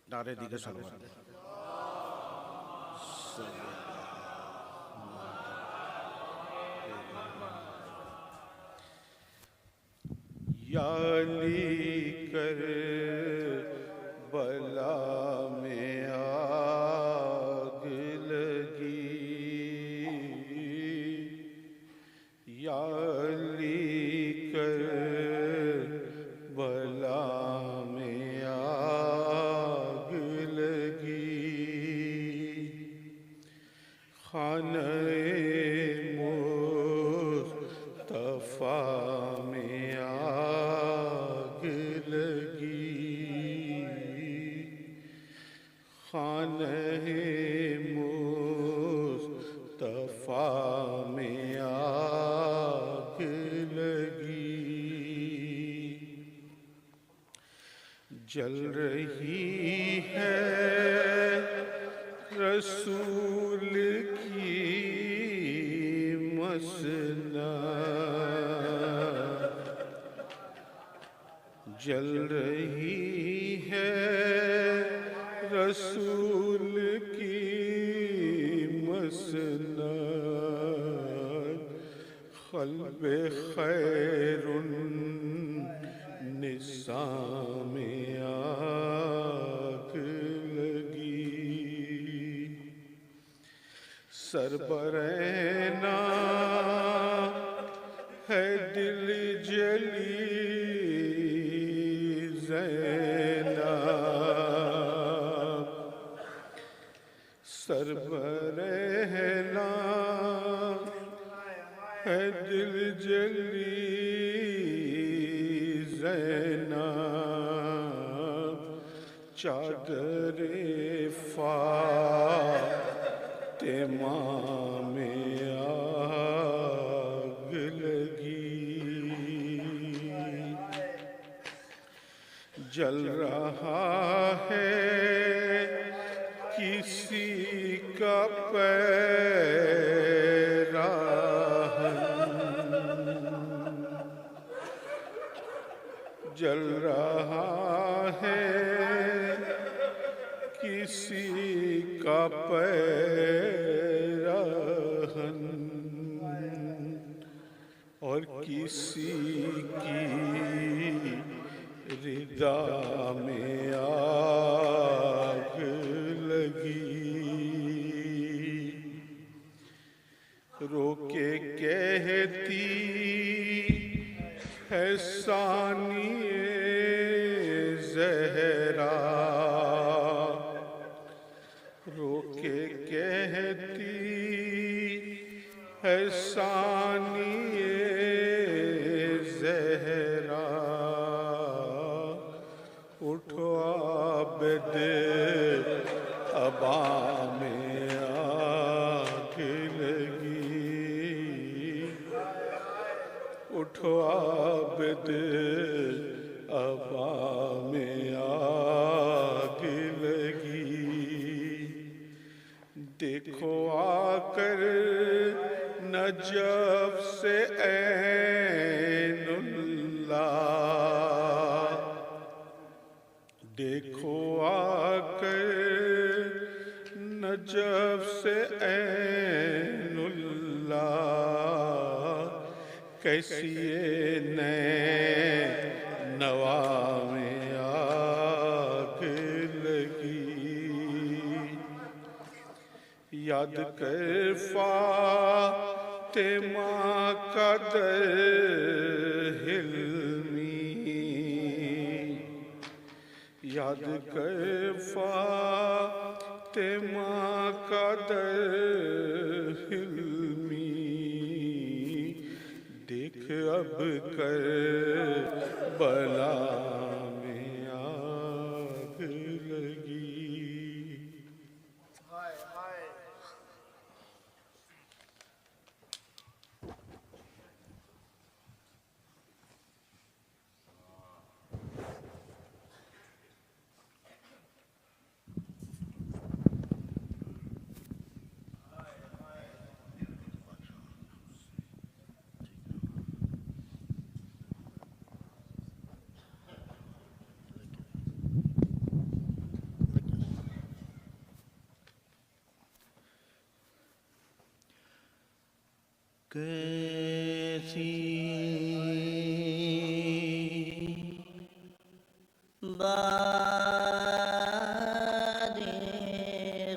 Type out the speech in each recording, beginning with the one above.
नारे दीगर सलमान याली कर बला में आग लगी, याली कर बला में आग लगी, खाने मुस्तफा में आग लगी, खाने मुस्तफा में आग लगी, जल रही है रसूल की मसनद, जल रही है रसूल की मसनद, क़ल्बे खैरुन निसा में आग लगी, सरबरैना है दिल जली ज़ैनब, सरबरैना है दिल जली ज़ैनब, चादरे फ़ातिमा में आग लगी, जल रहा है किसी का पैराहन, जल रहा है किसी का पैराहन, और किसी की रिदा में आग लगी, रोके कहती है सानिए ज़हरा, रोके कहती है सानिए ज़हरा, उठो आबिद अबा में आग लगी, उठो आबिद अबा में आग लगी, देखो आकर नजफ से ऐनुल्लाह, देखो आकर नजफ से ऐनुल्लाह, कैसी ये नवा में आग लगी, याद कर फ़ातिमा का दर हिल्मी, याद कर फ़ातिमा का दर हिल्मी, देख अब कर बला में आग लगी। बादे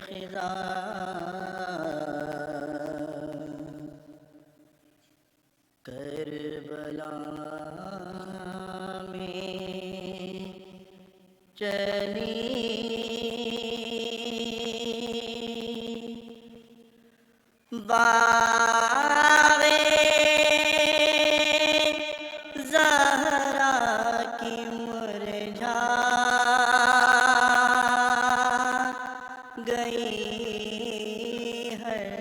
खिज़ा करबला में चली बावे ज़हरा की मुरझा गई हर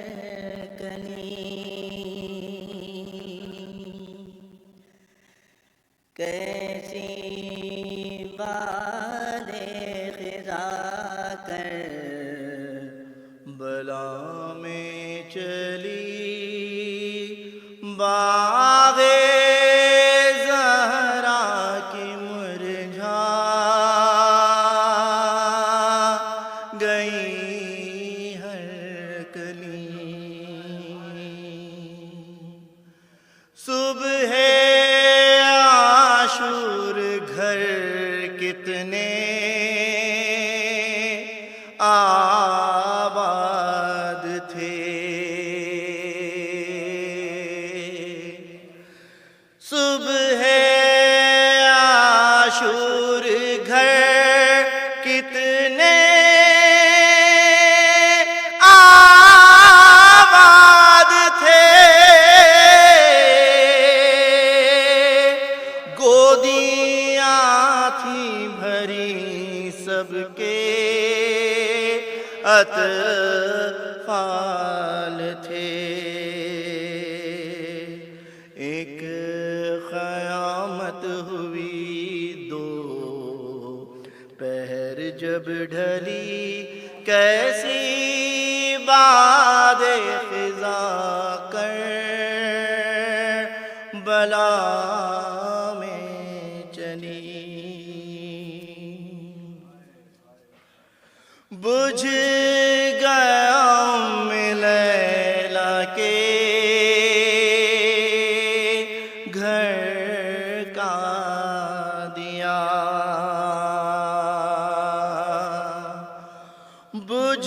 कली। कैसी बादे खिज़ा कर बला में चली बाग़े ज़हरा की मुरझा गई हर कली। सुबह आशूर घर कितने आबाद थे। सुबह आशूर घर कितने आबाद थे। गोदियां थी भरी सबके अतफाल थे। एक क़यामत हुई दो पहर जब ढली, कैसी बादे खिज़ा कर बला में चली। बुझ गया लैला के घर का दिया। बुझ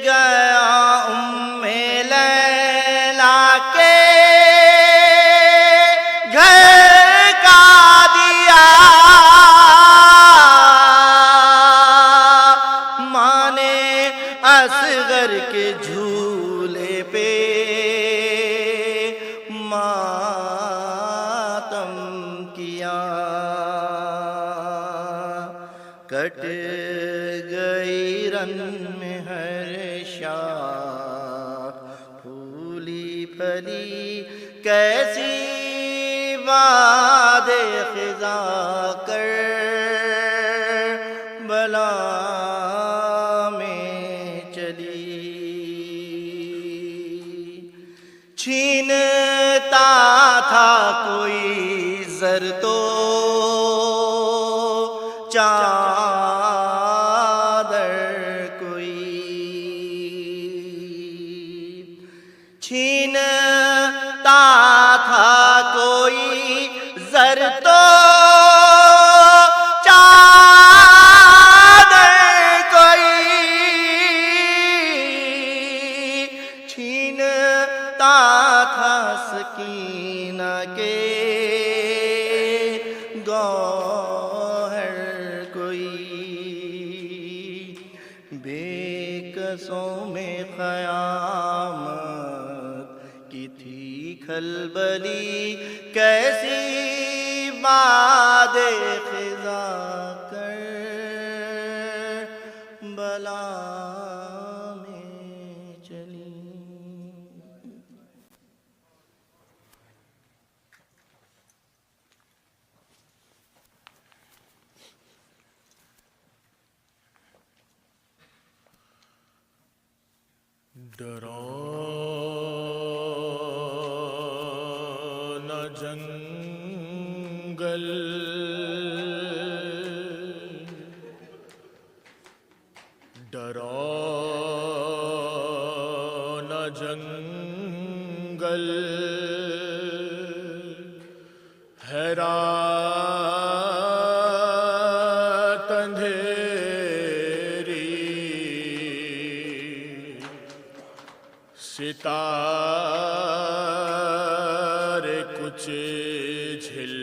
गया उम्मे लैला के घर का दिया। माने असगर के झूले पे मातम किया। कट गई रन में हर शाख फूली फली, कैसी बादे खिज़ा कर बला में चली। छीनता था कोई ज़र तो चादर कोई। छीनता था कोई ज़र तो चादर कोई। छीनता था सकीना के गौहर कोई। बेकसों में क़यामत की थी खलबली, कैसी बादे खिज़ा कर बला में चली। डराना जंगल डराना जंगल हैरान सितारे कुछ झिल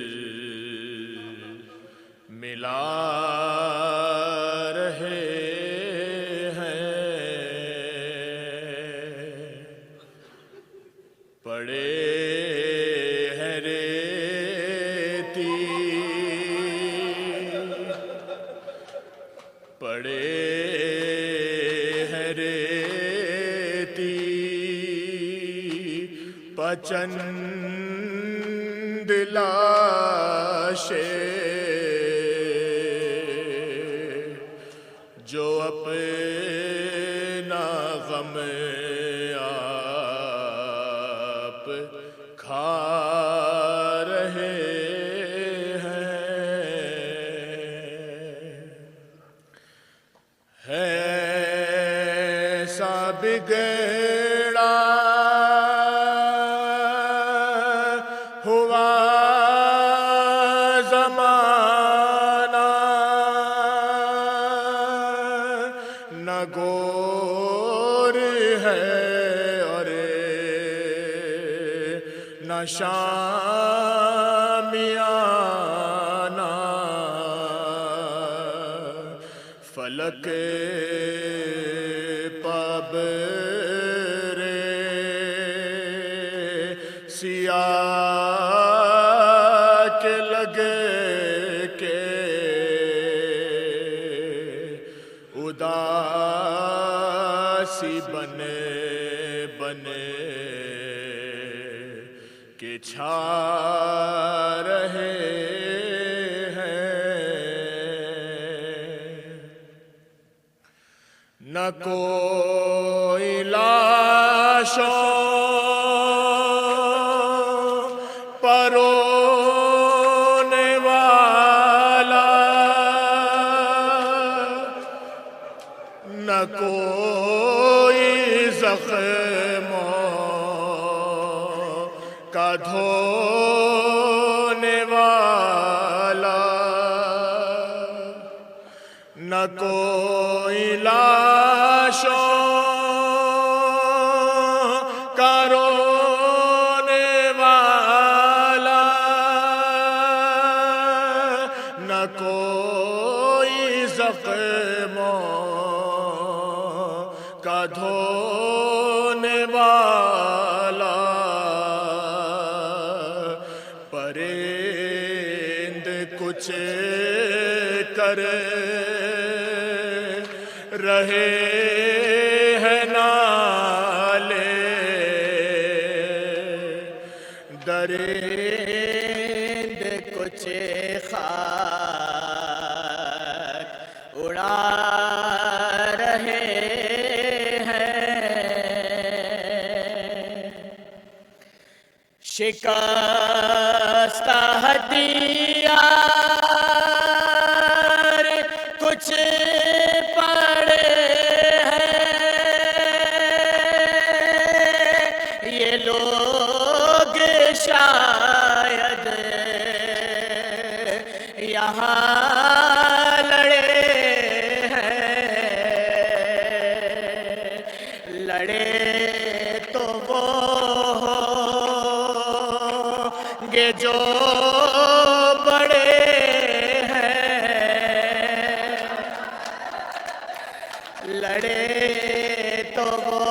मिला रहे हैं, पड़े हैं रेती, पड़े हैं रेती, पचंद लाशें जो अपना गम आप खा रहे हैं। ऐसा बिगड़ा हुआ ज़माना, न गोर है और न शामियाना, फलक पब रे सिया के लगे के उदासी बने बने के छा रहे न कोई लाशों पर रोने वाला, न कोई जख्मों का धोने वाला, न कोई लाशों का रोने वाला, न कोई ज़ख्मों का धोने वाला, परिंद कुछ करे रहे हैं नाले, दरिंद कुछ खाक उड़ा रहे हैं। शिकस्ता हथियार कुछ पड़े हैं, ये लोग शायद यहाँ लड़े हैं, लड़े तो वो होंगे जो बड़े हैं, लड़े तो वो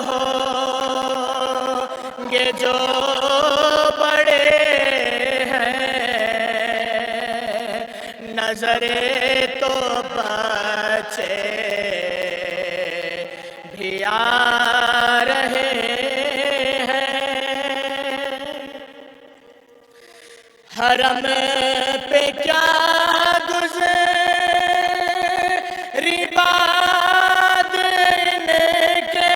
होंगे जो बड़े हैं, नजरे तो बचे भी आ रहे हैं। हरम पे क्या गुज़री बात इनके,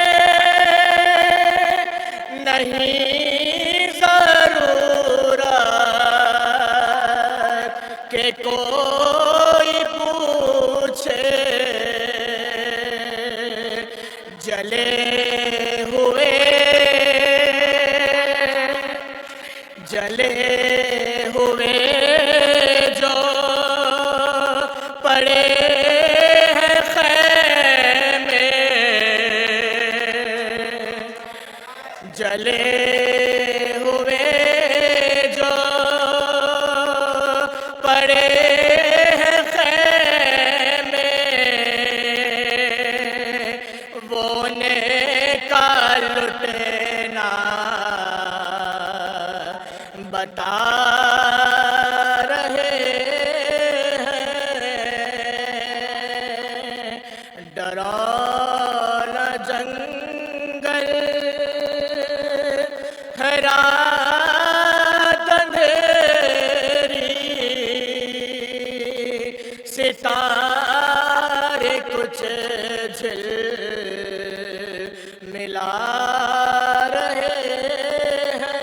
नहीं ज़रूरत के कोई पूछे, जले हुए जो पड़े हैं खैमे, वीरान जंगल है रात अंधेरी, सितारे कुछ झिल मिला रहे हैं।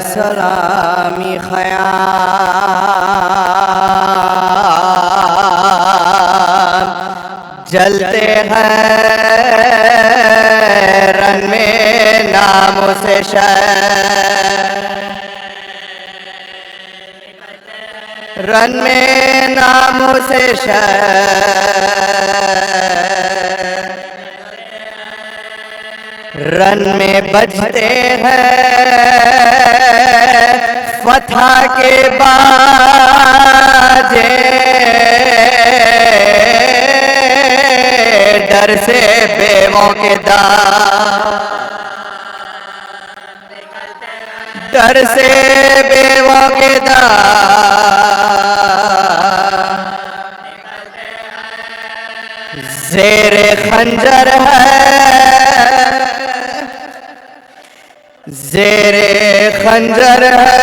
सलामी ख़याल जलते हैं रन में नामों से रन में नामों से रन में बजते हैं फतह के बाजे, डर से बेवों के डर से बेवों के ज़ेरे खंजर है, ज़ेरे खंजर है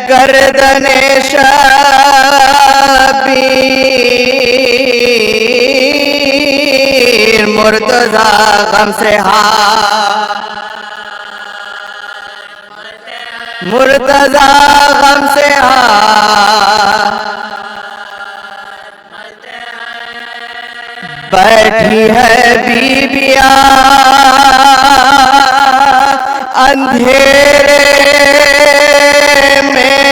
गर्दने शबीर, मुर्तज़ा गम से मुर्तज़ा गम से बैठी है बीबिया अंधेरे में,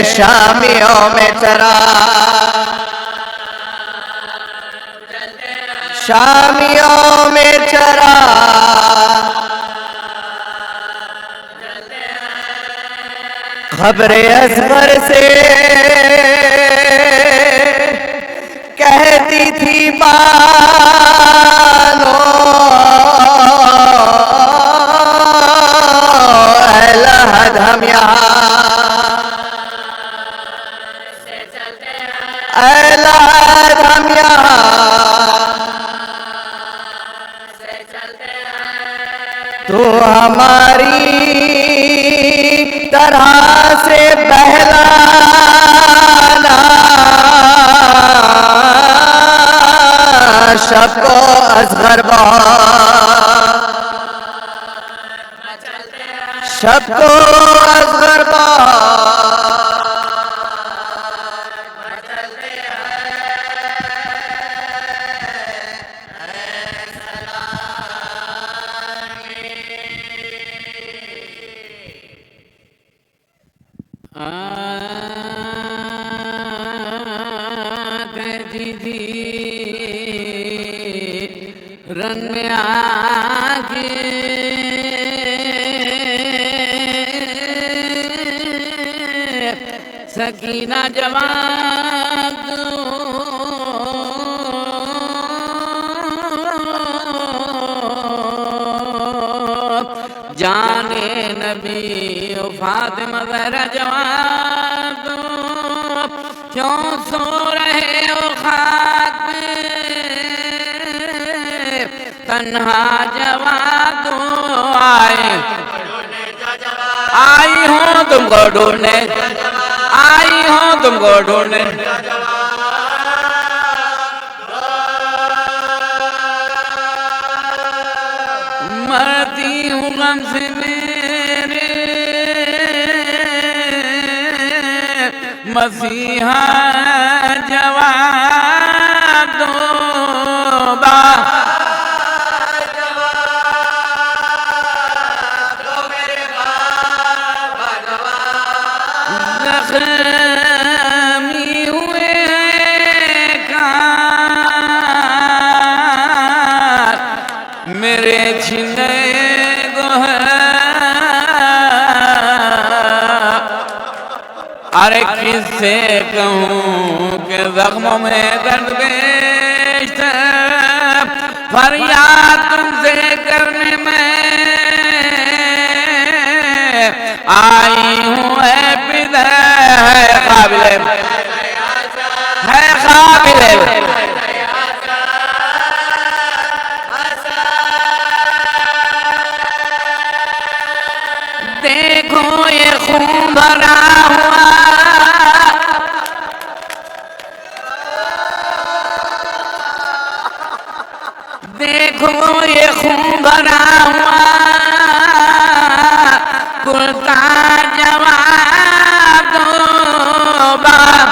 शामियों में शामियों में चरा खबरे असगर से कहती थी बानो लहद हम तो हमारी तरह से बहलाना शब को असगर शब को असगर रन में आके सकीना जवाब जाने नबी फातिमा ज़हरा जवाब क्यों सो रहे हो खाक में, तन्हा जवाब दो आई हूँ तुमको ढूंढने, आई हूँ तुमको ढूंढने। मरती हूँ गम से मेरे मसीहा जवाब दो मेरे छिने गो है। अरे किससे कहूँ कि जख्मों में दर्द बेश है, फरियाद तुमसे करने में आई हूँ। है पिता है काबिल, है काबिल, देखो ये खून भरा हुआ, देखो ये खून भरा हुआ कुर्ता जवाब दो बाबा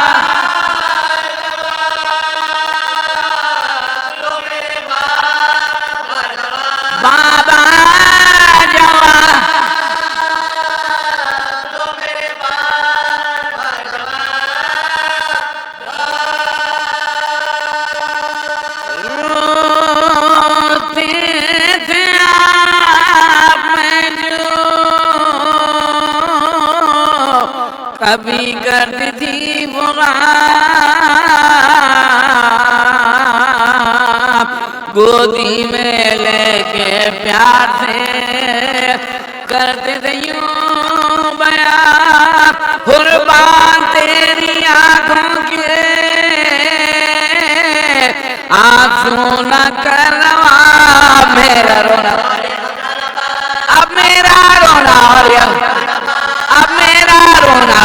जवाब कभी करती थी वो गोदी में लेके प्यार से करते थे यूं बयां कुर्बान तेरी आंखों के आंसू न करवा मेरा रोना, अब मेरा रोना और अब मेरा रोना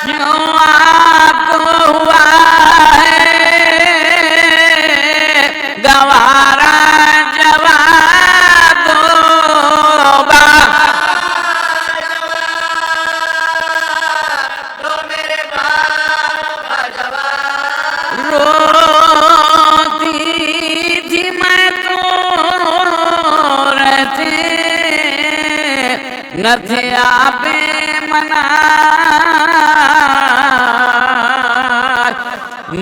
क्यों आपको हुआ है गवारा जवाब दो रोती थी मैं तो रहते न थे आपे मना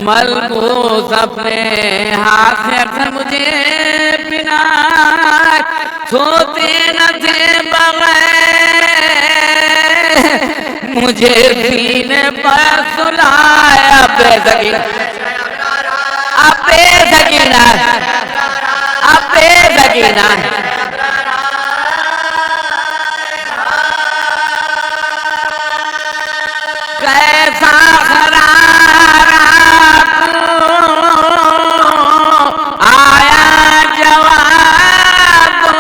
मलबूस अपने हाथ से अक्सर मुझे पिना सोते न थे बगैर मुझे सीने पर सुलाया बेसकीना, अब बेसकीना, अब बेसकीना कैसा खरारा आया जवाब दो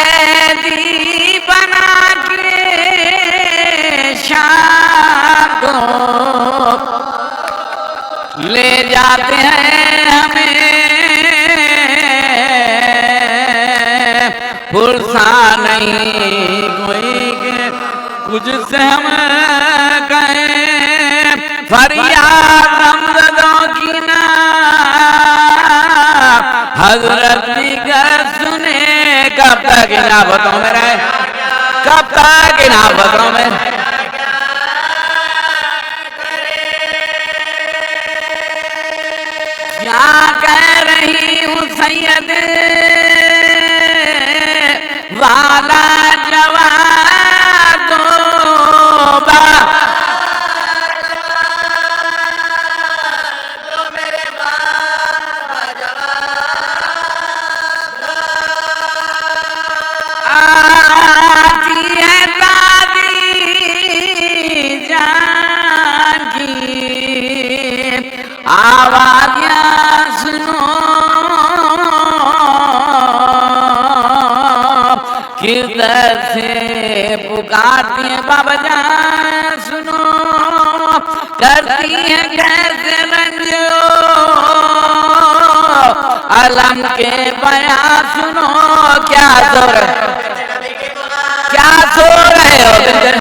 कैदी बना के शाम को ले जाते हैं हमें फुर्सा नहीं कोई के कुछ से हम कहें फरियाद हमदर्दों की ना हजरत दिगर सुने कब तक इन आफतों में रहे, कब तक इन आफतों में क्या कह रही हूँ सैयद वाला जवाब दो आती है दादी जान की आवाज़ियाँ सुनो किधर से पुकारती है बाबा जान सुनो करती है कैसे रंजो अलम के बयां सुनो क्या सो रहे, क्या सो रहे हो बिंदर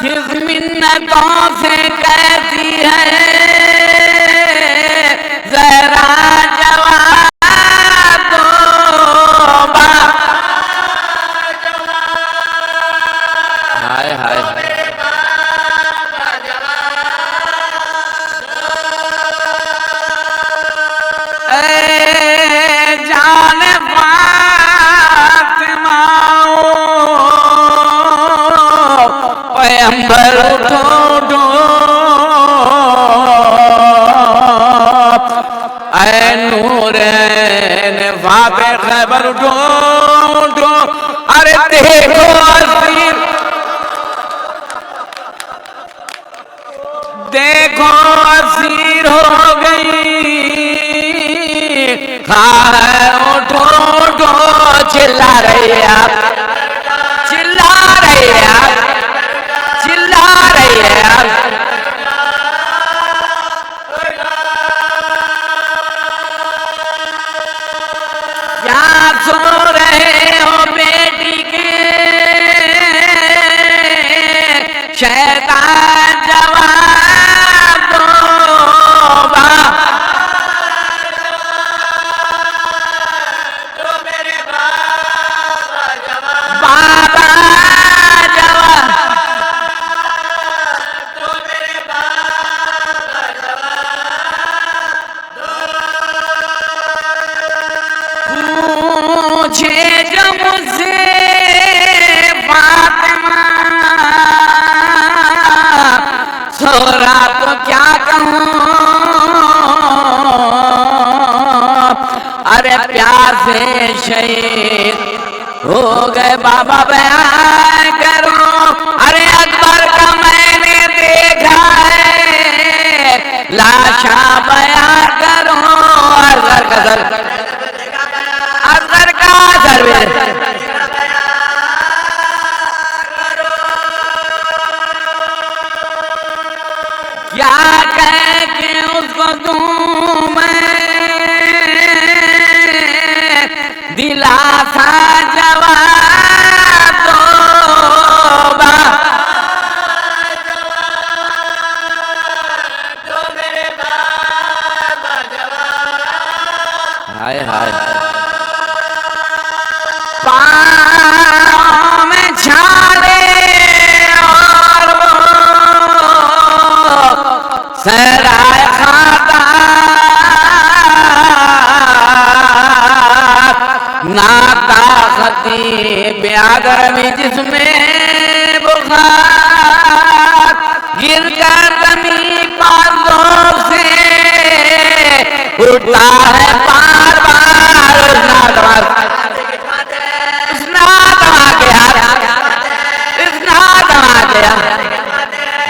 किस मिन्नतों से कहती है जरा जवाब दो हाय हाय जान फातिमा पैगंबर उठो उठो ऐ नूरैन वाबे खैबर उठो उठो अरे देखो असीर देखो असीर हो गई उठो उठो चिल्ला रहे आप चिल्ला रहे आप चिल्ला रहे आप क्या सो रहे हो बेटी के शैतान जवाब दो बाबा जवाब पूछे जो मुझसे फातिमा सोरा तो क्या कहूँ अरे प्यासे शहीद हो गए बाबा बयान करो अरे अकबर का मैंने देखा है लाशा बयान करो अकबर का सर अकबर का सर क्या कह के उसको दूं मैं दिलासा जवाब दो हाय हाय पाँव में छाले और सराय खाता नाता खती ब्यागर में जिसमें बुखार गिर कर जमीन पासों से उठता है बार बार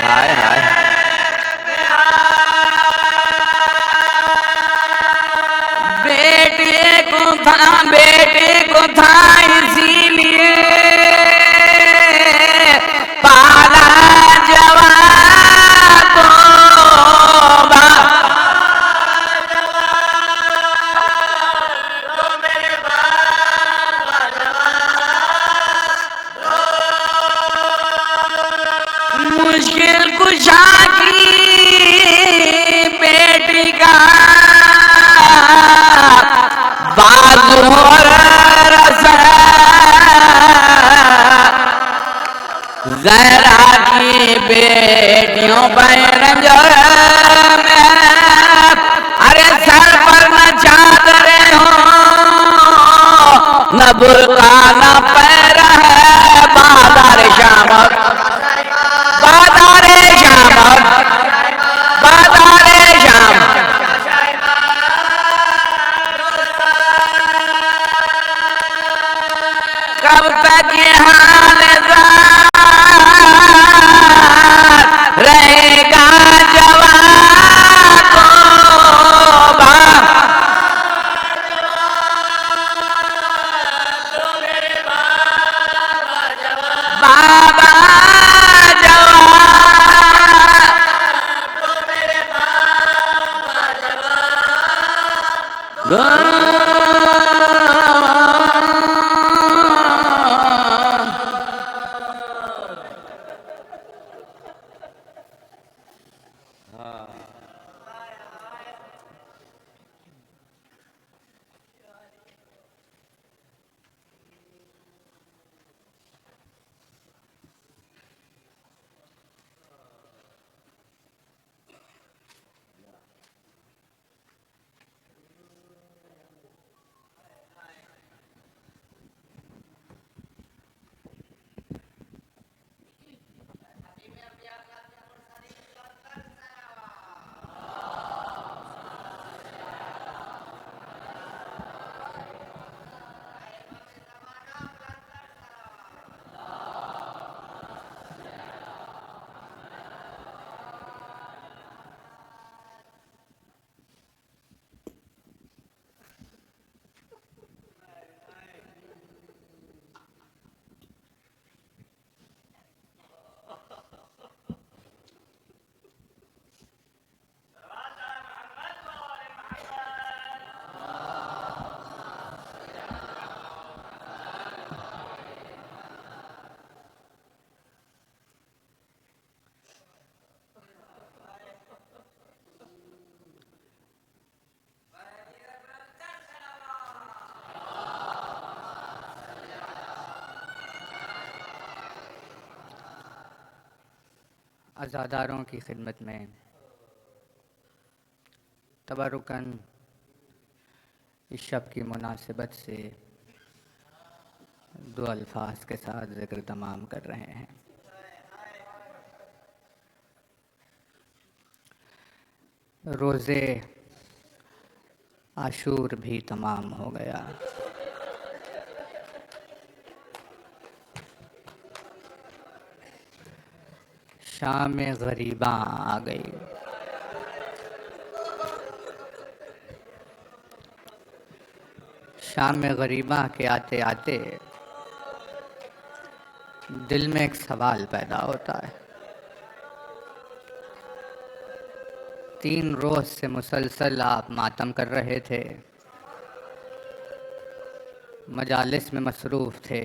हाय हाय बेटे को था इसीलिए पाला जवान को मुश्किल कुशा की बेटी का बाजू जरा की बेटियों पर अरे सर पर न चादरें हो न बुर्का न पैर है बाजार शाम बाजार शाम बाजार शाम कब तक ये हाल रहेगा जवान को अज़ादारों की खिदमत में तबरुकन इस शब की मुनासिबत से दो अल्फाज के साथ ज़िक्र तमाम कर रहे हैं। रोज़े आशूर भी तमाम हो गया। शाम गरीबा आ गई। शाम गरीबा के आते आते दिल में एक सवाल पैदा होता है। 3 रोज़ से मुसलसल आप मातम कर रहे थे, मजालिस में मसरूफ़ थे,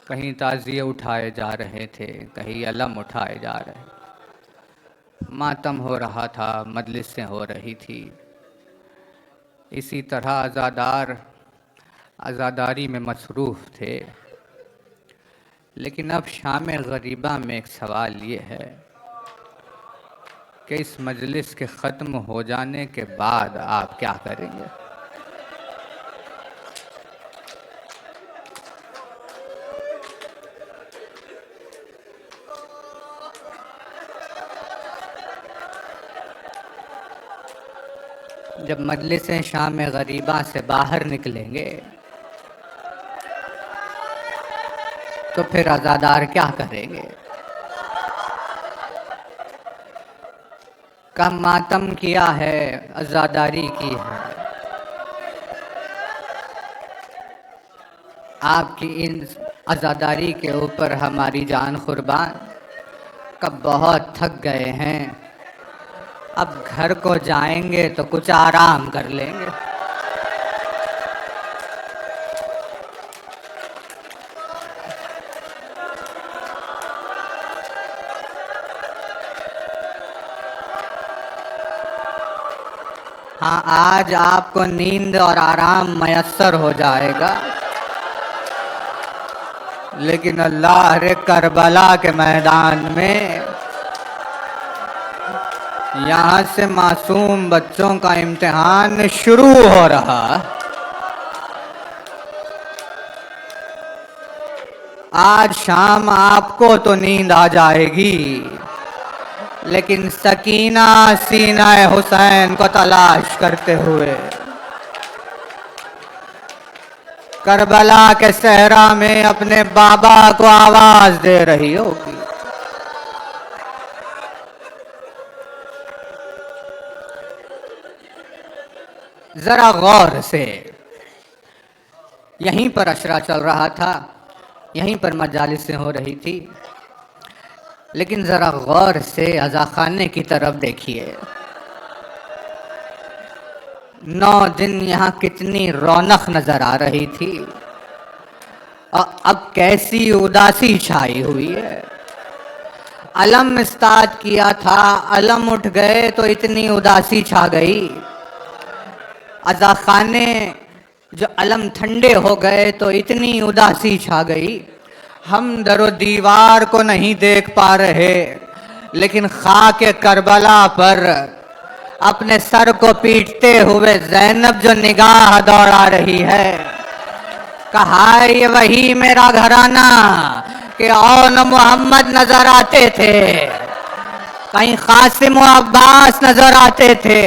कहीं ताज़िए उठाए जा रहे थे, कहीं अलम उठाए जा रहे, मातम हो रहा था, मजलिसें हो रही थी। इसी तरह आज़ादारी में मसरूफ़ थे। लेकिन अब शाम गरीबा में एक सवाल ये है कि इस मजलिस के ख़त्म हो जाने के बाद आप क्या करेंगे? जब मजलिसें शाम गरीबा से बाहर निकलेंगे तो फिर अज़ादार क्या करेंगे? कम मातम किया है, अज़ादारी की है। आपकी इन अज़ादारी के ऊपर हमारी जान कुर्बान, कब बहुत थक गए हैं, अब घर को जाएंगे तो कुछ आराम कर लेंगे। हाँ, आज आपको नींद और आराम मयस्सर हो जाएगा, लेकिन अल्लाह रे करबला के मैदान में यहाँ से मासूम बच्चों का इम्तिहान शुरू हो रहा। आज शाम आपको तो नींद आ जाएगी, लेकिन सकीना सीना हुसैन को तलाश करते हुए करबला के सहरा में अपने बाबा को आवाज दे रही होगी। जरा गौर से, यहीं पर अशरा चल रहा था, यहीं पर मजालिसें हो रही थी, लेकिन जरा गौर से अज़ाखाने की तरफ देखिए। 9 दिन यहाँ कितनी रौनक नजर आ रही थी और अब कैसी उदासी छाई हुई है। अलम इस्ताद किया था, अलम उठ गए तो इतनी उदासी छा गई। अज़ाखाने जो अलम ठंडे हो गए तो इतनी उदासी छा गई। हम दरो दीवार को नहीं देख पा रहे, लेकिन खाके करबला पर अपने सर को पीटते हुए ज़ैनब जो निगाह दौड़ा रही है, कहा ये वही मेरा घराना कि औन मोहम्मद नजर आते थे, कहीं कासिम व अब्बास नजर आते थे,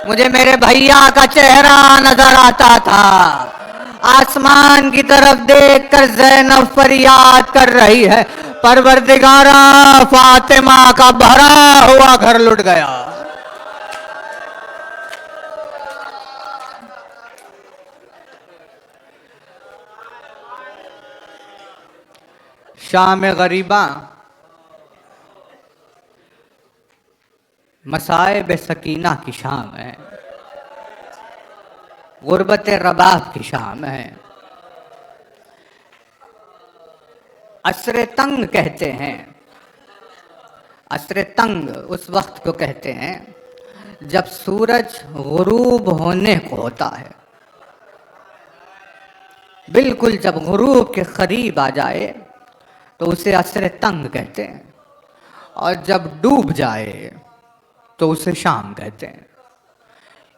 मुझे मेरे भैया का चेहरा नजर आता था। आसमान की तरफ देखकर ज़ैनब फरियाद कर रही है, परवरदिगारा फातिमा का भरा हुआ घर लुट गया। शाम गरीबा मसाइब सकीना की शाम है, गुर्बत रबाब की शाम है। असरे तंग कहते हैं, असरे तंग उस वक्त को कहते हैं जब सूरज गुरूब होने को होता है। बिल्कुल जब गुरूब के करीब आ जाए तो उसे असरे तंग कहते हैं। और जब डूब जाए तो उसे शाम कहते हैं।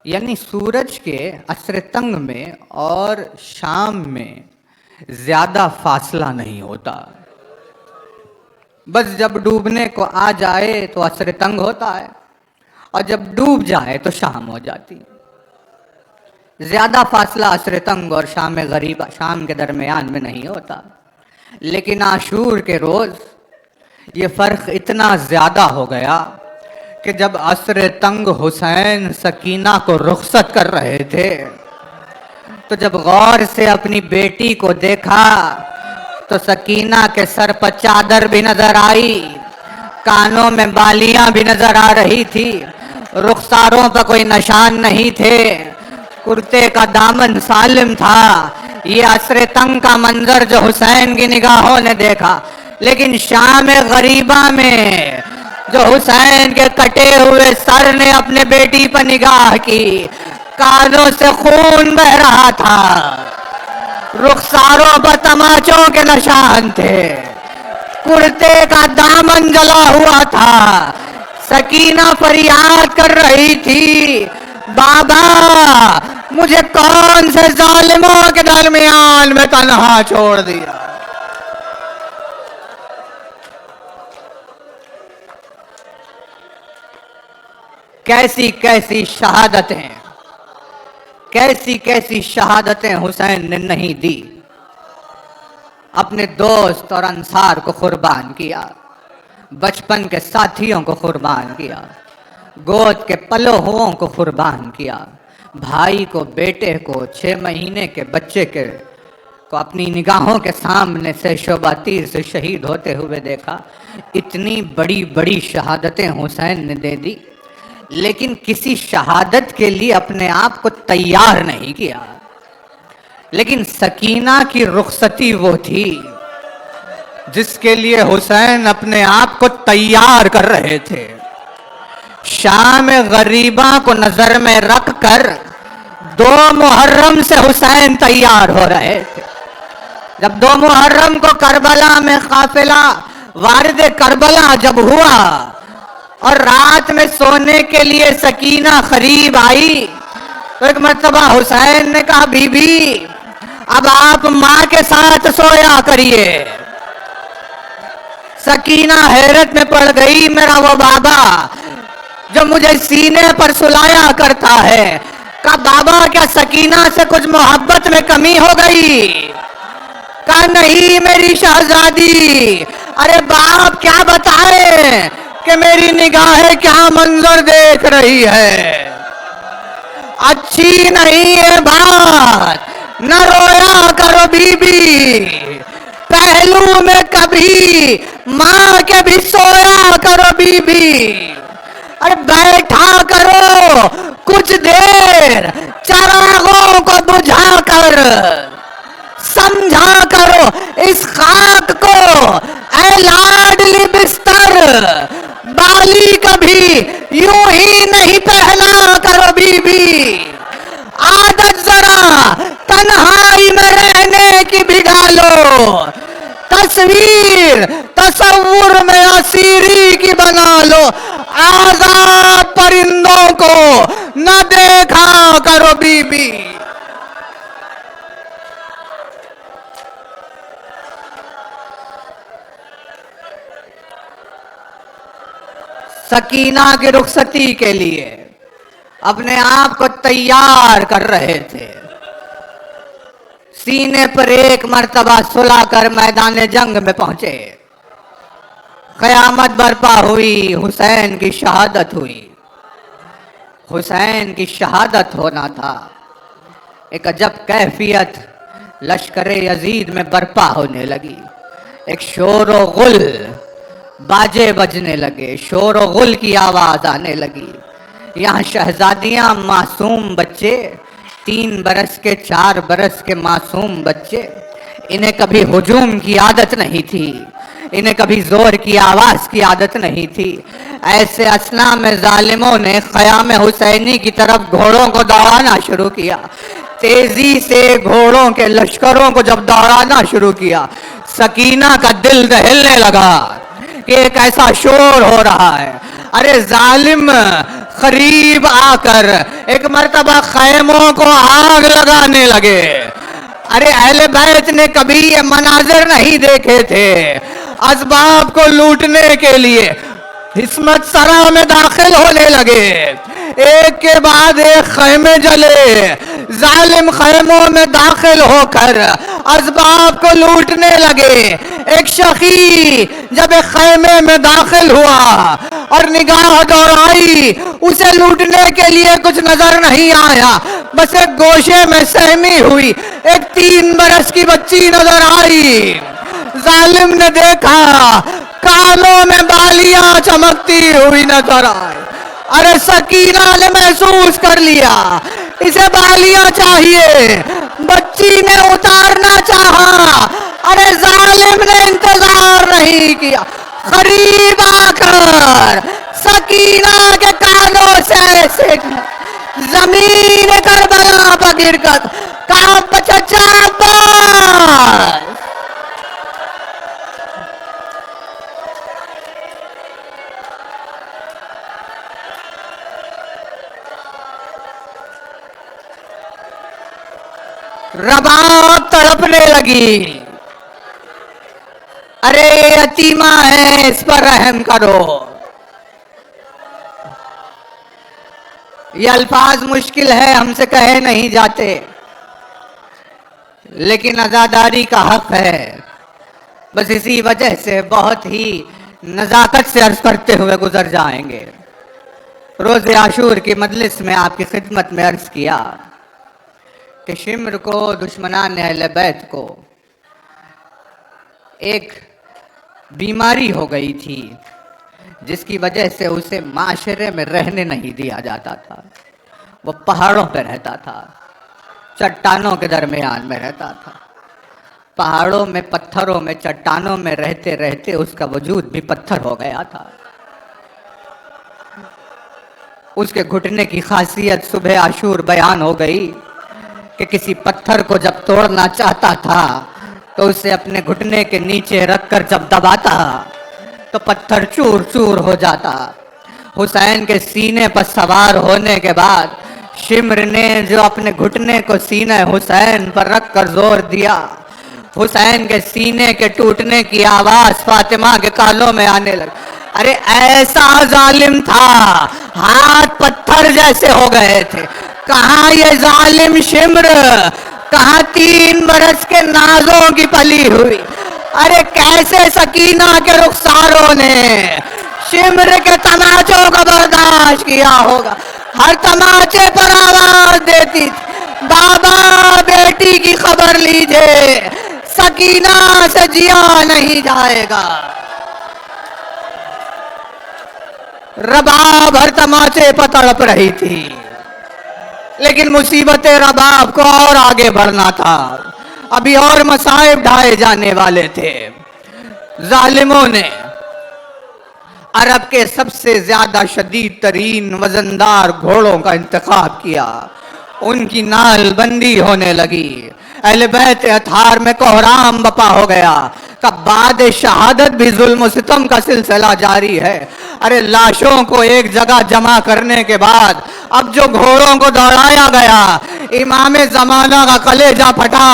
यानी सूरज के असरतंग में और शाम में ज्यादा फासला नहीं होता। बस जब डूबने को आ जाए तो असरतंग होता है और जब डूब जाए तो शाम हो जाती। ज्यादा फासला असरतंग और शाम गरीबा शाम के दरमियान में नहीं होता। लेकिन आशूर के रोज ये फर्क इतना ज्यादा हो गया कि जब असर तंग हुसैन सकीना को रुखसत कर रहे थे तो जब गौर से अपनी बेटी को देखा तो सकीना के सर पर चादर भी नजर आई, कानों में बालियां भी नजर आ रही थी, रुखसारों पर कोई निशान नहीं थे, कुर्ते का दामन सालिम था। ये असर तंग का मंजर जो हुसैन की निगाहों ने देखा, लेकिन शाम गरीबा में जो हुसैन के कटे हुए सर ने अपने बेटी पर निगाह की, कानों से खून बह रहा था, रुखसारों पर तमाचों के निशान थे, कुर्ते का दामन जला हुआ था। सकीना फरियाद कर रही थी, बाबा मुझे कौन से जालिमों के दरमियान में तन्हा छोड़ दिया। कैसी कैसी शहादतें, कैसी कैसी शहादतें हुसैन ने नहीं दी। अपने दोस्त और अंसार को कुर्बान किया, बचपन के साथियों को कुर्बान किया, गोद के पलोहुओं को कुर्बान किया, भाई को, बेटे को, 6 महीने के बच्चे को अपनी निगाहों के सामने से शोभा तीर से शहीद होते हुए देखा। इतनी बड़ी बड़ी शहादतें हुसैन ने दे दी, लेकिन किसी शहादत के लिए अपने आप को तैयार नहीं किया। लेकिन सकीना की रुखसती वो थी जिसके लिए हुसैन अपने आप को तैयार कर रहे थे। शाम गरीबा को नजर में रखकर 2 मुहर्रम से हुसैन तैयार हो रहे थे। जब 2 मुहर्रम को करबला में काफिला वारिद करबला जब हुआ और रात में सोने के लिए सकीना करीब आई तो एक मर्तबा हुसैन ने कहा, बीबी अब आप मां के साथ सोया करिए। सकीना हैरत में पड़ गई, मेरा वो बाबा जो मुझे सीने पर सुलाया करता है। कहा, बाबा क्या सकीना से कुछ मोहब्बत में कमी हो गई? कहा, नहीं मेरी शहजादी। अरे बाप क्या बताए कि मेरी निगाहें क्या मंजर देख रही है, अच्छी नहीं है बात, न रोया करो बीबी, पहलू में कभी मां के भी सोया करो बीबी। अरे बैठा करो कुछ देर, चरागों को बुझा कर, समझा करो इस खाक को, ऐ लाडली बिस्तर, बाली कभी यूं ही नहीं पहना करो बीबी। आदत जरा तन्हाई में रहने की भिगा लो, तस्वीर तसव्वुर में असीरी की बना लो, आजाद परिंदों को न देखा करो बीबी। सकीना की रुखसती के लिए अपने आप को तैयार कर रहे थे। सीने पर एक मर्तबा सुलाकर मैदान जंग में पहुंचे। क़यामत बर्पा हुई, हुसैन की शहादत हुई। हुसैन की शहादत होना था, एक अजब कैफियत लश्कर यजीद में बर्पा होने लगी। एक शोर व गुल, बाजे बजने लगे, शोर व गुल की आवाज आने लगी। यहाँ शहजादियां, मासूम बच्चे, 3 बरस के 4 बरस के मासूम बच्चे, इन्हें कभी हुजूम की आदत नहीं थी, इन्हें कभी जोर की आवाज की आदत नहीं थी। ऐसे असना में जालिमों ने क़याम हुसैनी की तरफ घोड़ों को दौड़ाना शुरू किया। तेजी से घोड़ों के लश्करों को जब दौड़ाना शुरू किया, सकीना का दिल दहलने लगा कि एक ऐसा शोर हो रहा है। अरे जालिम करीब आकर एक मर्तबा खैमों को आग लगाने लगे। अरे अहले बैत ने कभी ये मनाजर नहीं देखे थे। असबाब को लूटने के लिए हिस्मत सरा में दाखिल होने लगे, एक के बाद एक खैमे जले। जालिम खैमों में दाखिल होकर असबाब को लूटने लगे। एक शकी जब एक खैमे में दाखिल हुआ और निगाह दौड़ाई, उसे लूटने के लिए कुछ नजर नहीं आया, बस एक गोशे में सहमी हुई एक 3 बरस की बच्ची नजर आई। जालिम ने देखा, कानों में बालियां चमकती हुई नजर आई। अरे सकीना ने महसूस कर लिया इसे बालियां चाहिए, बच्ची ने उतारना चाहा। अरे जालिम ने इंतजार नहीं किया, करीब आकर सकीना के कानों से ऐसे जमीन करबला पर गिरकर कहा, चचा अब्बास। रबाब तड़पने लगी। अरे यतीमा है, इस पर रहम करो। ये अल्फाज मुश्किल है, हमसे कहे नहीं जाते, लेकिन अज़ादारी का हक है। बस इसी वजह से बहुत ही नजाकत से अर्ज करते हुए गुजर जाएंगे। रोज़े आशूर की मजलिस में आपकी खिदमत में अर्ज किया कि शिम्र को, दुश्मनान अहले बैत को एक बीमारी हो गई थी, जिसकी वजह से उसे माशरे में रहने नहीं दिया जाता था। वो पहाड़ों पर रहता था, चट्टानों के दरमियान में रहता था। पहाड़ों में, पत्थरों में, चट्टानों में रहते रहते उसका वजूद भी पत्थर हो गया था। उसके घुटने की खासियत सुबह आशूर बयान हो गई कि किसी पत्थर को जब तोड़ना चाहता था तो उसे अपने घुटने के नीचे रखकर जब दबाता तो पत्थर चूर चूर हो जाता। हुसैन के सीने पर सवार होने के बाद शिम्र ने जो अपने घुटने को सीने हुसैन पर रखकर जोर दिया, हुसैन के सीने के टूटने की आवाज फातिमा के कानों में आने लगी। अरे ऐसा जालिम था, हाथ पत्थर जैसे हो गए थे। कहाँ ये जालिम शिम्र, कहाँ 3 बरस के नाजों की पली हुई। अरे कैसे सकीना के रुखसारों ने शिम्र के तमाचों का बर्दाश्त किया होगा। हर तमाचे पर आवाज देती थी, बाबा बेटी की खबर लीजिए, सकीना से जिया नहीं जाएगा। रबाब हर तमाचे पर तड़प रही थी, लेकिन मुसीबतें रबाब को और आगे बढ़ना था। अभी और मसाइब ढाए जाने वाले थे। जालिमों ने अरब के सबसे ज्यादा शदीद तरीन वजनदार घोड़ों का इंतखाब किया। उनकी नालबंदी होने लगी। अहले बैत अतार में कोहराम बपा हो गया। तब बाद शहादत भी जुल्म सितम का सिलसिला जारी है। अरे लाशों को एक जगह जमा करने के बाद अब जो घोड़ों को दौड़ाया गया, इमाम जमाना का कलेजा फटा।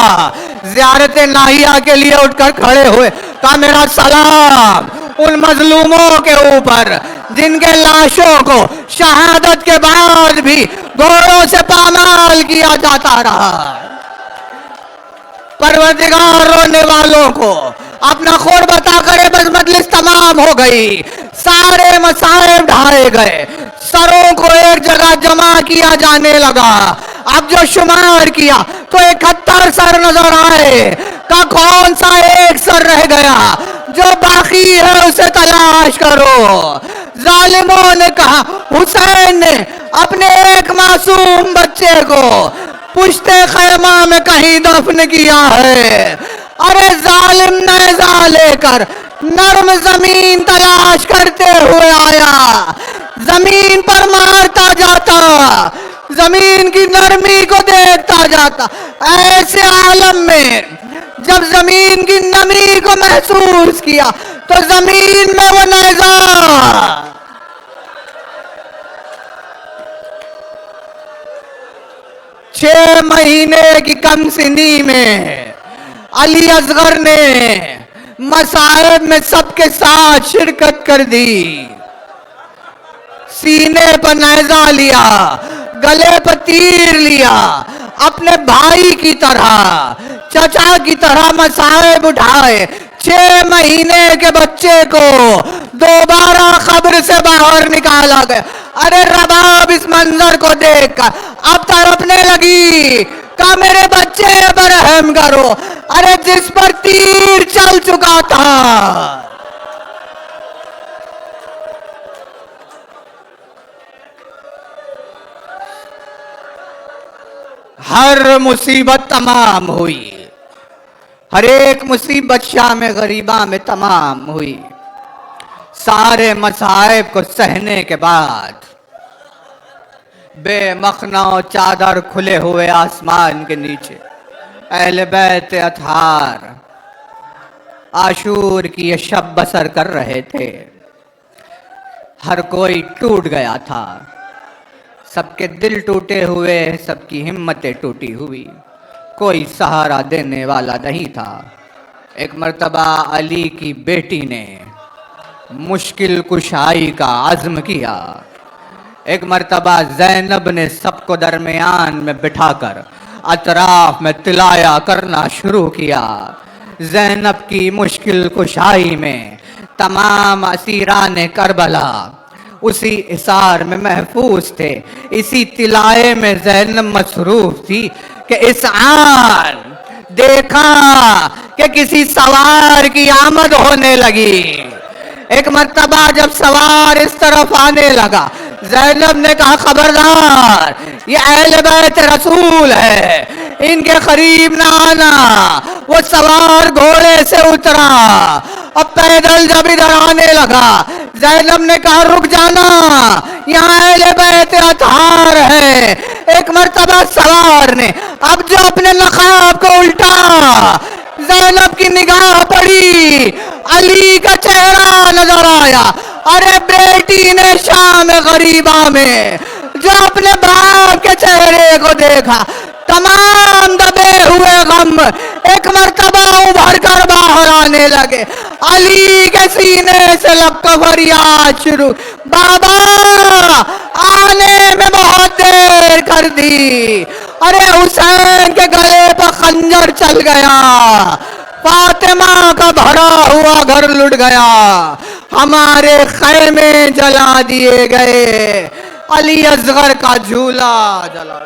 ज़ियारत नाहिया के लिए उठकर खड़े हुए, कहा मेरा सलाम उन मजलूमों के ऊपर जिनके लाशों को शहादत के बाद भी घोड़ों से पामाल किया जाता रहा। परवरदिगार रोने वालों को अपना खोर बता करे, बस मजलिस तमाम हो गई। सारे मसाइब ढाए गए, सरों को एक जगह जमा किया जाने लगा। अब जो शुमार किया तो 71 सर नजर आए। का कौन सा एक सर रह गया जो बाकी है, उसे तलाश करो। जालिमों ने कहा, हुसैन ने अपने एक मासूम बच्चे को पुश्ते खैमा में कहीं दफन किया है। अरे जालिम नेज़ा लेकर नर्म जमीन तलाश करते हुए आया, जमीन पर मारता जाता, जमीन की नरमी को देखता जाता। ऐसे आलम में जब जमीन की नमी को महसूस किया तो जमीन में वो नेजा। 6 महीने की कम सिनी में अली असगर ने मसाइब में सबके साथ शिरकत कर दी। सीने पर नेजा लिया, गले पर तीर लिया, अपने भाई की तरह, चचा की तरह मसाइब उठाए। 6 महीने के बच्चे को दोबारा कब्र से बाहर निकाला गया। अरे रबाब इस मंजर को देखकर अब तड़पने लगी, कहा मेरे बच्चे पर रहम करो। अरे जिस पर तीर चल चुका था, हर मुसीबत तमाम हुई, हर एक मुसीबत शाम गरीबा में तमाम हुई। सारे मसाइब को सहने के बाद बेमखना चादर खुले हुए आसमान के नीचे अहले बैत अतहार आशूर की ये शब बसर कर रहे थे। हर कोई टूट गया था, सबके दिल टूटे हुए, सबकी हिम्मतें टूटी हुई, कोई सहारा देने वाला नहीं था। एक मर्तबा अली की बेटी ने मुश्किल कुशाई का अज़्म किया। एक मर्तबा ज़ैनब ने सबको दरमियान में बिठाकर अतराफ में तिलाया करना शुरू किया। ज़ैनब की मुश्किल कुशाई में तमाम असीरान करबला उसी इसार में महफूज थे। इसी तिलाए में ज़ैनब मसरूफ थी कि इस आन देखा कि किसी सवार की आमद होने लगी। एक मर्तबा जब सवार इस तरफ आने लगा, ज़ैनब ने कहा खबरदार, ये अहले बैत रसूल है, इनके करीब ना आना। वो सवार घोड़े से उतरा और पैदल जब इधर आने लगा, ज़ैनब ने कहा रुक जाना, यहाँ अहले बैत अतहार है। एक मर्तबा सवार ने अब जो अपने नकाब को उल्टा, ज़ैनब की निगाह पड़ी, अली का चेहरा नजर आया। अरे बेटी ने शाम गरीबा में जो अपने बाप के चेहरे को देखा, तमाम दबे हुए गम एक मर्तबा उभर कर बाहर आने लगे। अली के सीने से लपका फरियाद शुरू, बाबा आने में बहुत देर कर दी। अरे हुसैन के गले पर खंजर चल गया, फातिमा का भरा हुआ घर लुट गया, हमारे खैमे जला दिए गए, अली असगर का झूला जला।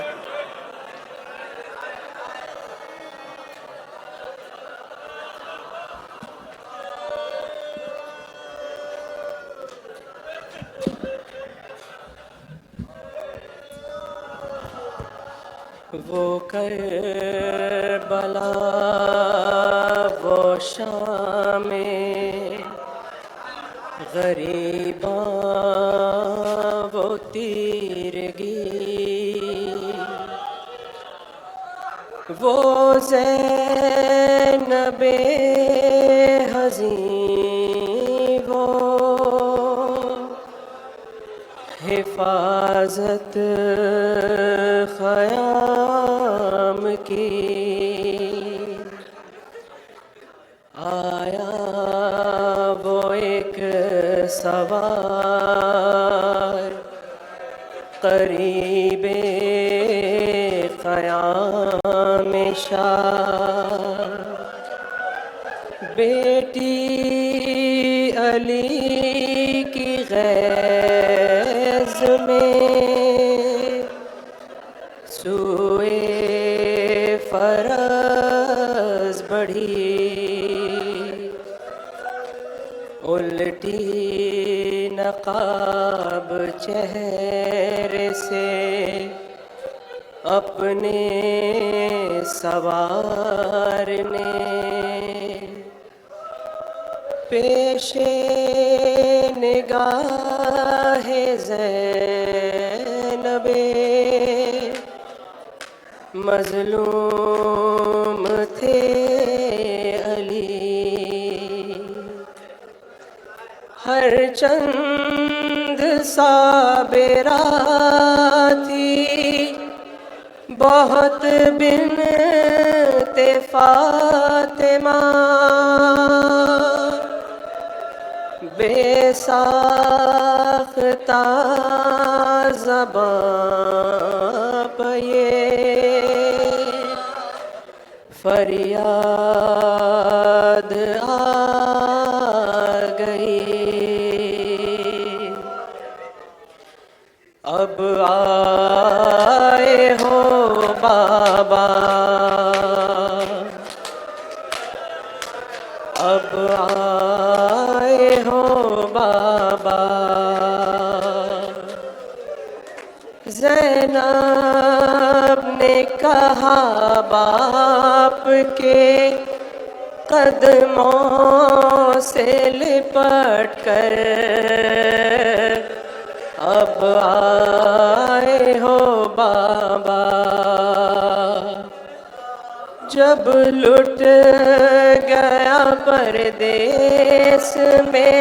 वो करबला वो शामे गरीबा वो तीरगी, वो ज़ैनबे हज़ीं वो हिफाजत ख़याम की। आया वो एक सवार करीबे क़याम शाह, बेटी अली की गैज़ में सूए फरज़ बढ़ी, उल्टी नकाब चेहरे से अपने सवार ने पेशे निगाहे ज़ैनबे मज़लूम थे अली। हर चंद सा बेरा थी, बहुत बिनते फातिमा, बेसाख्ता ज़बां पे ये फरियाद आ गई। अब आए हो बाबा, अब आए हो बाबा। ज़ैनब ने कहा बाप के कदमों से लिपट कर, अब आए हो बाबा। जब लुट गया परदेस में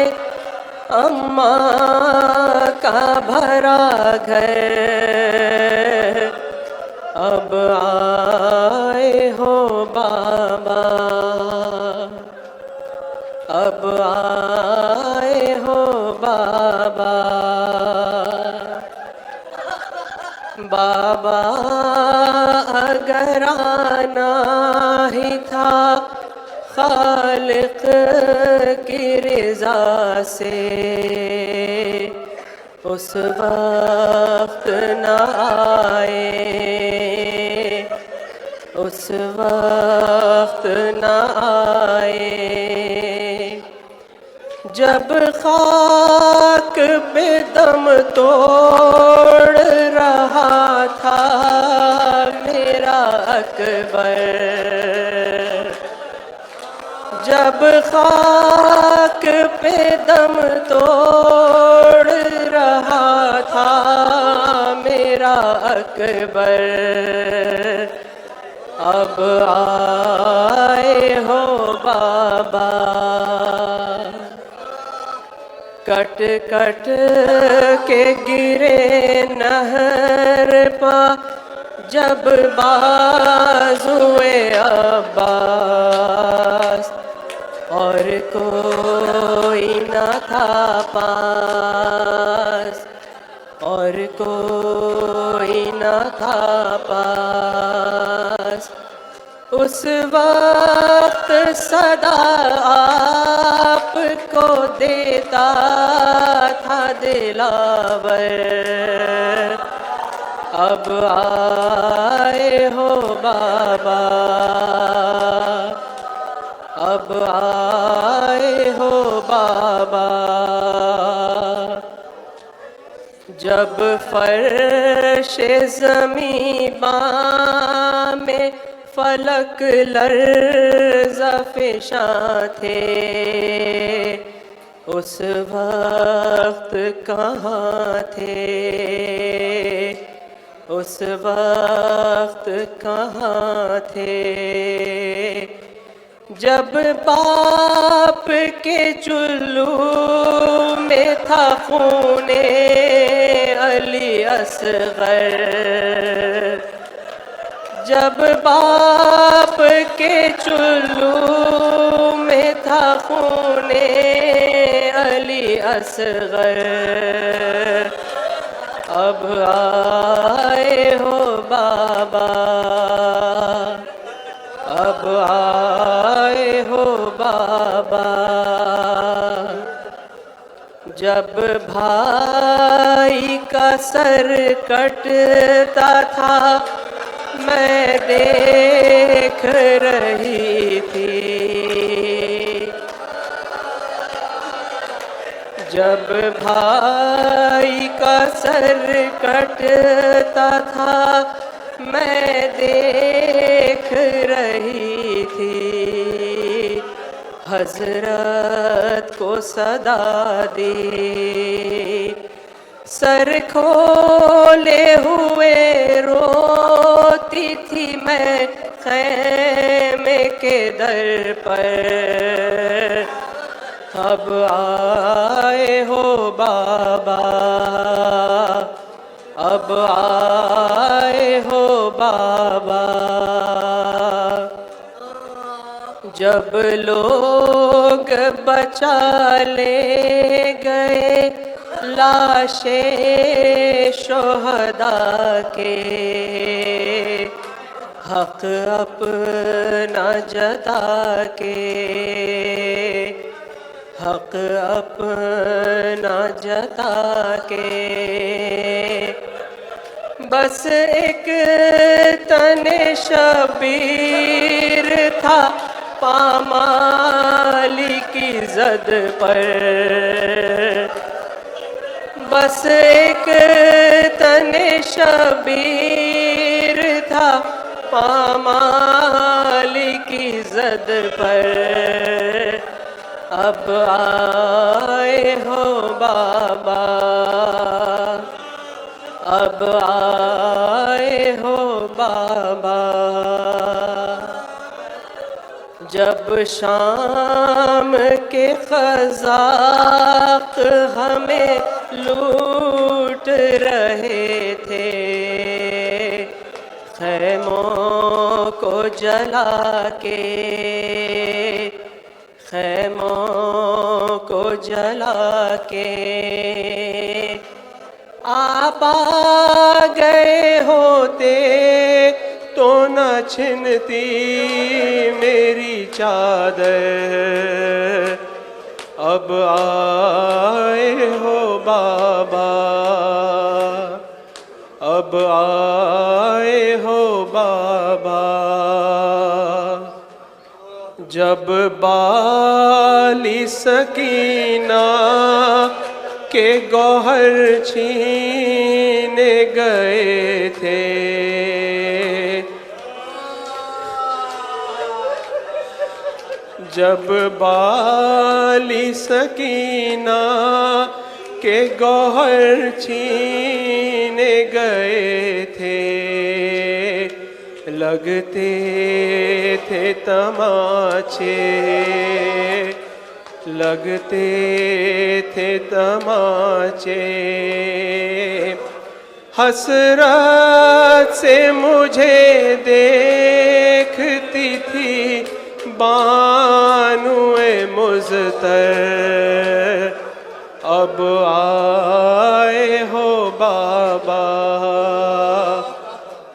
अम्मा का भरा घर, अब आए हो बाबा, अब आए हो बाबा। बाबा अगर आना ही था खालिक की रज़ा से, उस वक्त न आए, उस वक्त न आए। जब खाक पे दम तोड़ रहा था मेरा अकबर, जब खाक पे दम तोड़ रहा था मेरा अकबर, अब आए हो बाबा। कट कट के गिरे नहर पा जब बाजुए अब्बास, और कोई न था पास, और कोई न था पास। उस वक्त सदा आपको देता था दिलावर, अब आए हो बाबा, अब आए हो बाबा। जब फर्शे ज़मीबा में फलक लर्ज़ा फ़िशां थे, उस वक्त कहाँ थे, उस वक्त कहाँ थे। जब बाप के चुल्लू में था खूने अली असगर, जब बाप के चुल्लू में था खूने अली असगर, अब आए हो बाबा, अब आए हो बाबा। जब भाई का सर कटता था मैं देख रही थी, जब भाई का सर कटता था मैं देख रही थी। हजरत को सदा दी, सर खोले हुए रोती थी मैं खैमे के दर पर। अब आए हो बाबा, अब आए हो बाबा। जब लोग बचा ले गए लाशे शोहदा के, हक अपना जता के, हक अपना जता के। बस एक तने शबीर था पामाली की जद पर, बस एक तने शबीर था पामाली की जद पर। अब आए हो बाबा, अब आए हो बाबा। जब शाम के ख़ज़ाक़ हमें लूट रहे थे, खैमों को जला के, खैमों को जला के। आप आ गए होते तो न छिनती मेरी चादर। अब आए हो बाबा, अब आए हो बाबा। जब बाली सकीना के गौहर छीने गए थे, जब बाली सकीना के गौहर छीने गए थे, लगते थे तमाचे, लगते थे तमाचे। हसरत से मुझे देखती थी बानुए मुज़तर। अब आए हो बाबा,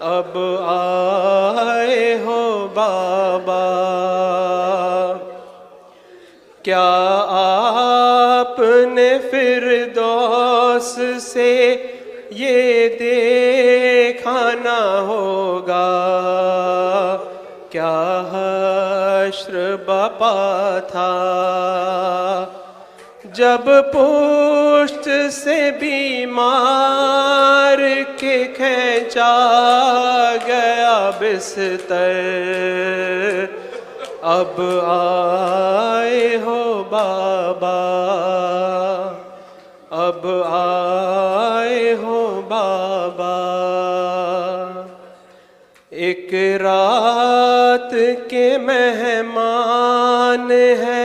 अब आए हो बाबा। क्या आपने फिरदौस से ये देखा ना होगा, क्या हश्र बपा था जब पुष्ट से बीमार के खींचा गया बिस्तर। अब आए हो बाबा, अब आए हो बाबा। एक रात के मेहमान है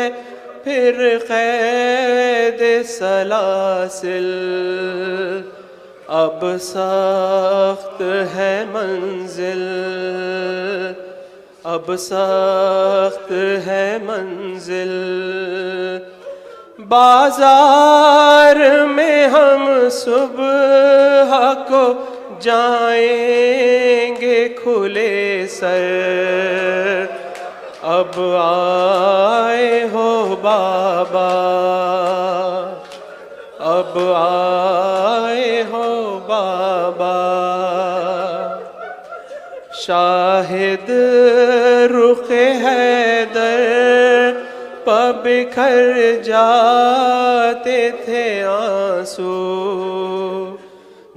फिर कैद सलासिल। अब सख्त है मंजिल, अब सख्त है मंजिल। बाजार में हम सुबह को जाएंगे खुले सर। अब आए हो बाबा, अब आए हो बाबा। शाहिद रुखे हैदर पर बिखर जाते थे आंसू,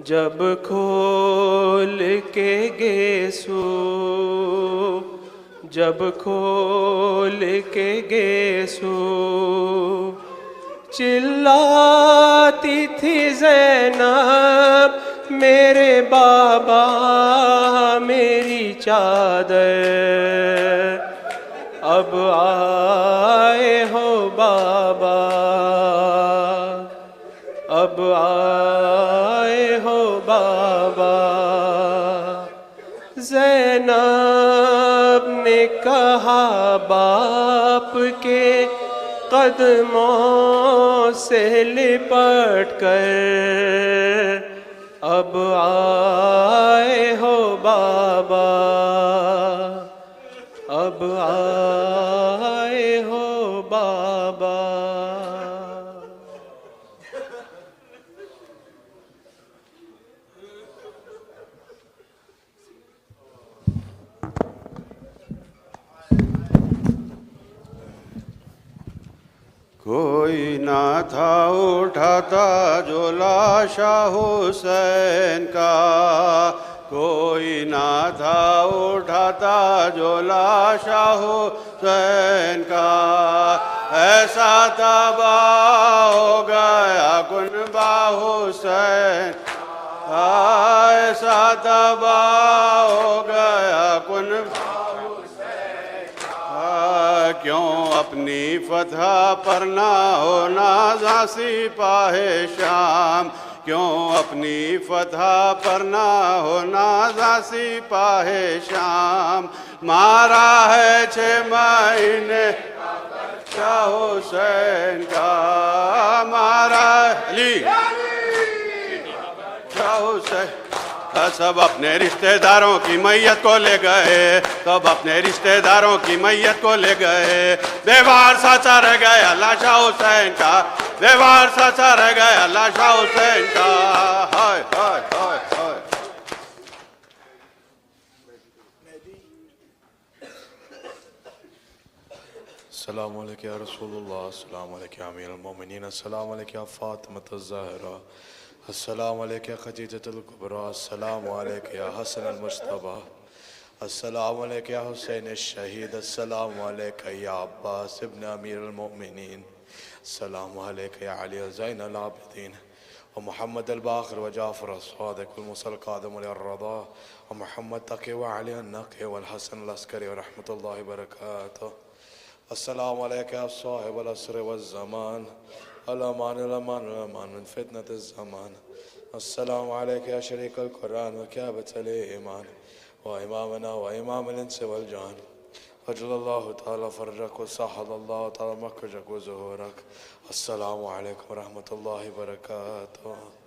जब खोल के गेसू, जब खोल के गेसू। चिल्लाती थी ज़ैनब मेरे बाबा मेरी चादर। अब आए हो बाबा, अब आए हो बाबा। ज़ैनब ने कहा बाप के कदमों से लिपट कर, अब आए हो बाबा, अब आए हो बाबा। कोई ना था उठाता जो लाशा हुसैन का, कोई ना था उठाता जो लाशा हुसैन का। ऐसा तबाह हो गया कुनबा हुसैन, ऐसा तबाह हो गया कुनबा। क्यों अपनी फतह पर ना हो नाज़ा सिपाहे शाम, क्यों अपनी फतह पर ना हो नाज़ा सिपाहे शाम। मारा है 6 महीने शाह हुसैन का, मारा अली शाह हुसैन। सब अपने रिश्तेदारों की मैयत को ले गए, सब अपने रिश्तेदारों की मैयत को ले गए। बेवार साचा रह गया लाशा हुसैन का, बेवार साचा रह गया लाशा हुसैन का। हाय हाय हाय हाय। अस्सलाम वालेकुम या रसूलुल्लाह, अस्सलाम वालेकुम या अमीरुल मोमिनीन, अस्सलाम वालेकुम या फातिमतुज़ ज़हरा, अस्सलाम वालेकुम या खदीजतुल कुबरा, अस्सलाम वालेकुम या हसन अल मुज्तबा, अस्सलाम वालेकुम या हुसैन शहीद, अस्सलाम वालेकुम या अब्बास इब्न अमीरुल मोमिनीन, अस्सलाम वालेकुम या अली ज़ैनुल आबिदीन व मोहम्मद अल बाक़िर व जाफ़र अस-सादिक़ वल मुरसल क़ादिम अल रज़ा व मोहम्मद तक़ी व अली अन-नक़ी वल हसन अल अस्करी व रहमतुल्लाहि व बरकातुहू। अस्सलाम वालेकुम या साहिबल असर वज़्ज़मान, अल-अमान अल-अमान अल-अमान मिन फ़ितनतिज़ ज़मान। अस्सलाम वालेकुम या शरीकल कुरान व काबतल ईमान व इमामना व इमामुल इंस वल जान। अजलल्लाहु तआला फ़रजक व सहहल्लाहु तआला मख़रजक व ज़ुहूरक। अस्सलामु अलैकुम व रहमतुल्लाहि व बरकातुहू।